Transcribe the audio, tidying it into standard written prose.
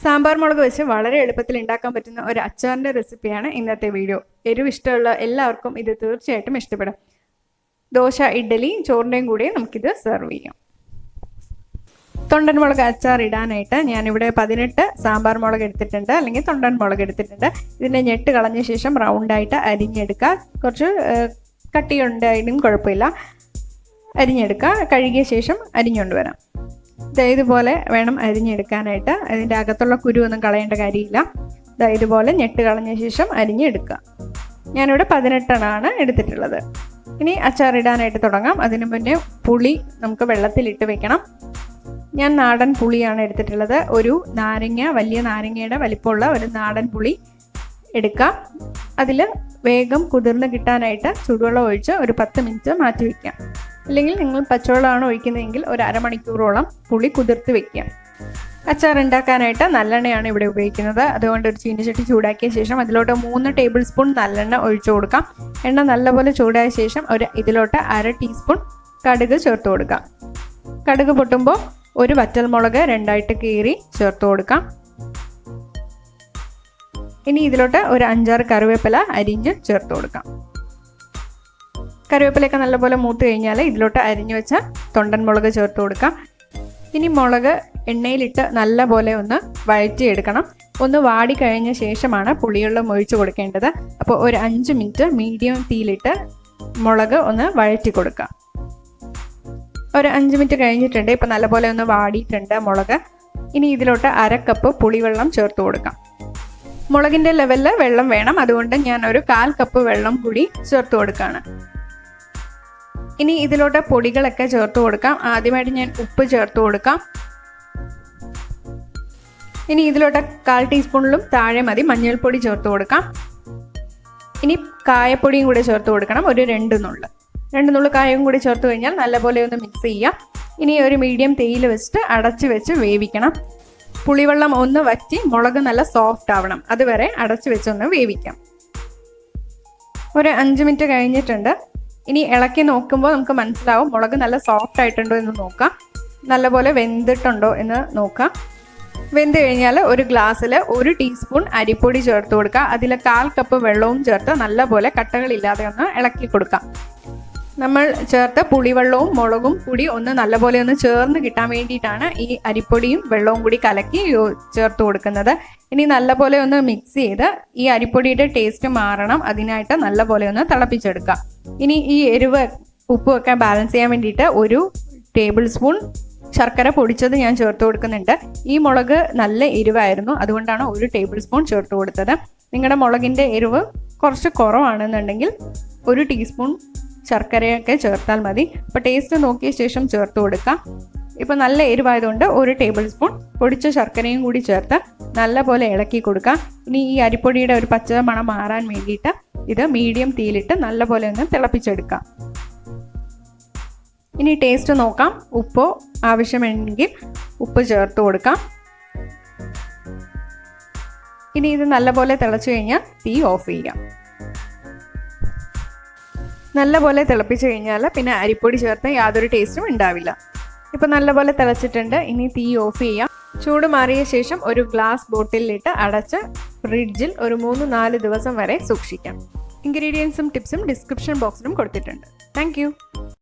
സാമ്പാർ മുളക് വെച്ച് വളരെ എളുപ്പത്തിൽ ഉണ്ടാക്കാൻ പറ്റുന്ന ഒരു അച്ചാറിൻ്റെ റെസിപ്പിയാണ് ഇന്നത്തെ വീഡിയോ. എരിവ് ഇഷ്ടമുള്ള എല്ലാവർക്കും ഇത് തീർച്ചയായിട്ടും ഇഷ്ടപ്പെടും. ദോശ, ഇഡ്ഡലി, ചോറിൻ്റെയും കൂടി നമുക്കിത് സെർവ് ചെയ്യാം. തൊണ്ടൻ മുളക് അച്ചാർ ഇടാനായിട്ട് ഞാനിവിടെ 18 സാമ്പാർ മുളക് എടുത്തിട്ടുണ്ട്, അല്ലെങ്കിൽ തൊണ്ടൻ മുളക് എടുത്തിട്ടുണ്ട്. ഇതിൻ്റെ ഞെട്ട് കളഞ്ഞ ശേഷം റൗണ്ടായിട്ട് അരിഞ്ഞെടുക്കുക. കുറച്ച് കട്ടിയുണ്ടായാലും കുഴപ്പമില്ല, അരിഞ്ഞെടുക്കുക. കഴുകിയ ശേഷം അരിഞ്ഞുകൊണ്ട് വരാം. ഇതുപോലെ വേണം അരിഞ്ഞെടുക്കാനായിട്ട്. അതിൻ്റെ അകത്തുള്ള കുരുവൊന്നും കളയേണ്ട കാര്യമില്ല. ഇതുപോലെ ഞെട്ട് കളഞ്ഞ ശേഷം അരിഞ്ഞെടുക്കുക. ഞാനിവിടെ 18 എടുത്തിട്ടുള്ളത്. ഇനി അച്ചാറിടാനായിട്ട് തുടങ്ങാം. അതിനു മുന്നേ പുളി നമുക്ക് വെള്ളത്തിലിട്ട് വെക്കണം. ഞാൻ നാടൻ പുളിയാണ് എടുത്തിട്ടുള്ളത്. ഒരു നാരങ്ങ, വലിയ നാരങ്ങയുടെ വലിപ്പമുള്ള ഒരു നാടൻ പുളി എടുക്കാം. അതിൽ വേഗം കുതിർന്ന് കിട്ടാനായിട്ട് ചൂടുവെള്ളം ഒഴിച്ച് ഒരു 10 മിനിറ്റ് മാറ്റി വയ്ക്കാം. അല്ലെങ്കിൽ നിങ്ങൾ പച്ചവെള്ളമാണ് ഒഴിക്കുന്നതെങ്കിൽ ഒരു അരമണിക്കൂറോളം പുളി കുതിർത്ത് വെക്കാം. അച്ചാർ ഉണ്ടാക്കാനായിട്ട് നല്ലെണ്ണയാണ് ഇവിടെ ഉപയോഗിക്കുന്നത്. അതുകൊണ്ട് ഒരു ചീനച്ചട്ടി ചൂടാക്കിയ ശേഷം അതിലോട്ട് 3 ടേബിൾ സ്പൂൺ നല്ലെണ്ണ ഒഴിച്ചു കൊടുക്കാം. എണ്ണ നല്ലപോലെ ചൂടായ ശേഷം ഇതിലോട്ട് 1/2 ടീസ്പൂൺ കടുക് ചേർത്ത് കൊടുക്കാം. കടുക് പൊട്ടുമ്പോൾ ഒരു വറ്റൽമുളക് 2 കീറി ചേർത്ത് കൊടുക്കാം. ഇനി ഇതിലോട്ട് ഒരു 5-6 കറിവേപ്പില അരിഞ്ഞ് ചേർത്ത് കൊടുക്കാം. കറിവേപ്പിലയൊക്കെ നല്ലപോലെ മൂത്ത് കഴിഞ്ഞാൽ ഇതിലോട്ട് അരിഞ്ഞു വെച്ച തൊണ്ടൻ മുളക് ചേർത്ത് കൊടുക്കാം. ഇനി മുളക് എണ്ണയിലിട്ട് നല്ലപോലെ ഒന്ന് വഴറ്റിയെടുക്കണം. ഒന്ന് വാടി കഴിഞ്ഞ ശേഷമാണ് പുളിവെള്ളം ഒഴിച്ച് കൊടുക്കേണ്ടത്. അപ്പോൾ ഒരു 5 മിനിറ്റ് മീഡിയം തീയിലിട്ട് മുളക് ഒന്ന് വഴറ്റി കൊടുക്കാം. ഒരു 5 മിനിറ്റ് കഴിഞ്ഞിട്ടുണ്ട്. ഇപ്പം നല്ലപോലെ ഒന്ന് വാടിയിട്ടുണ്ട് മുളക്. ഇനി ഇതിലോട്ട് 1/2 കപ്പ് പുളിവെള്ളം ചേർത്ത് കൊടുക്കാം. മുളകിൻ്റെ ലെവലിൽ വെള്ളം വേണം, അതുകൊണ്ട് ഞാൻ ഒരു 1/4 കപ്പ് വെള്ളം കൂടി ചേർത്ത് കൊടുക്കുകയാണ്. ഇനി ഇതിലോട്ട് പൊടികളൊക്കെ ചേർത്ത് കൊടുക്കാം. ആദ്യമായിട്ട് ഞാൻ ഉപ്പ് ചേർത്ത് കൊടുക്കാം. ഇനി ഇതിലോട്ട് 1/4 ടീസ്പൂണിലും താഴെ മതി മഞ്ഞൾപ്പൊടി ചേർത്ത് കൊടുക്കാം. ഇനി കായപ്പൊടിയും കൂടെ ചേർത്ത് കൊടുക്കണം. ഒരു 2 നുള്ള് കായവും കൂടി ചേർത്ത് കഴിഞ്ഞാൽ നല്ലപോലെ ഒന്ന് മിക്സ് ചെയ്യാം. ഇനി ഒരു മീഡിയം തീയിൽ വെച്ചിട്ട് അടച്ച് വെച്ച് വേവിക്കണം. പുളിവെള്ളം ഒന്ന് വറ്റി മുളക് നല്ല സോഫ്റ്റ് ആവണം. അതുവരെ അടച്ച് വെച്ചൊന്ന് വേവിക്കാം. ഒരു 5 മിനിറ്റ് കഴിഞ്ഞിട്ടുണ്ട്. ഇനി ഇളക്കി നോക്കുമ്പോൾ നമുക്ക് മനസ്സിലാവും മുളക് നല്ല സോഫ്റ്റ് ആയിട്ടുണ്ടോ എന്ന് നോക്കാം. നല്ലപോലെ വെന്തിട്ടുണ്ടോ എന്ന് നോക്കാം. വെന്ത് കഴിഞ്ഞാൽ ഒരു ഗ്ലാസ്സിൽ 1 ടീസ്പൂൺ അരിപ്പൊടി ചേർത്ത് കൊടുക്കുക. അതിൽ 1/4 കപ്പ് വെള്ളവും ചേർത്ത് നല്ലപോലെ കട്ടകളില്ലാതെ ഒന്ന് ഇളക്കി കൊടുക്കാം. നമ്മൾ ചേർത്ത പുളിവെള്ളവും മുളകും കൂടി ഒന്ന് നല്ലപോലെ ഒന്ന് ചേർന്ന് കിട്ടാൻ വേണ്ടിയിട്ടാണ് ഈ അരിപ്പൊടിയും വെള്ളവും കൂടി കലക്കി ചേർത്ത് കൊടുക്കുന്നത്. ഇനി നല്ലപോലെ ഒന്ന് മിക്സ് ചെയ്ത് ഈ അരിപ്പൊടിയുടെ ടേസ്റ്റ് മാറണം. അതിനായിട്ട് നല്ലപോലെ ഒന്ന് തിളപ്പിച്ചെടുക്കാം. ഇനി ഈ എരിവ് ഉപ്പുമൊക്കെ ബാലൻസ് ചെയ്യാൻ വേണ്ടിയിട്ട് 1 ടേബിൾ സ്പൂൺ ശർക്കര പൊടിച്ചത് ഞാൻ ചേർത്ത് കൊടുക്കുന്നുണ്ട്. ഈ മുളക് നല്ല എരിവായിരുന്നു, അതുകൊണ്ടാണ് 1 ടേബിൾ സ്പൂൺ ചേർത്ത് കൊടുത്തത്. നിങ്ങളുടെ മുളകിൻ്റെ എരിവ് കുറച്ച് കുറവാണെന്നുണ്ടെങ്കിൽ 1 ടീസ്പൂൺ ശർക്കരയൊക്കെ ചേർത്താൽ മതി. അപ്പോൾ ടേസ്റ്റ് നോക്കിയ ശേഷം ചേർത്ത് കൊടുക്കാം. ഇപ്പോൾ നല്ല എരിവായതുകൊണ്ട് 1 ടേബിൾ സ്പൂൺ പൊടിച്ച ശർക്കരയും കൂടി ചേർത്ത് നല്ലപോലെ ഇളക്കി കൊടുക്കാം. ഇനി ഈ അരിപ്പൊടിയുടെ ഒരു പച്ച മണം മാറാൻ വേണ്ടിയിട്ട് ഇത് മീഡിയം തീയിലിട്ട് നല്ലപോലെ ഒന്ന് തിളപ്പിച്ചെടുക്കാം. ഇനി ടേസ്റ്റ് നോക്കാം. ഉപ്പോ ആവശ്യമെങ്കിൽ ഉപ്പ് ചേർത്ത് കൊടുക്കാം. ഇനി ഇത് നല്ലപോലെ തിളച്ചു കഴിഞ്ഞാൽ തീ ഓഫ് ചെയ്യാം. നല്ലപോലെ തിളപ്പിച്ച് കഴിഞ്ഞാൽ പിന്നെ അരിപ്പൊടി ചേർത്ത് യാതൊരു ടേസ്റ്റും ഉണ്ടാവില്ല. ഇപ്പോൾ നല്ലപോലെ തിളച്ചിട്ടുണ്ട്. ഇനി തീ ഓഫ് ചെയ്യാം. ചൂട് മാറിയ ശേഷം ഒരു ഗ്ലാസ് ബോട്ടിലിട്ട് അടച്ച് ഫ്രിഡ്ജിൽ ഒരു 3-4 ദിവസം വരെ സൂക്ഷിക്കാം. ഇൻഗ്രീഡിയൻസും ടിപ്സും ഡിസ്ക്രിപ്ഷൻ ബോക്സിലും കൊടുത്തിട്ടുണ്ട്. താങ്ക്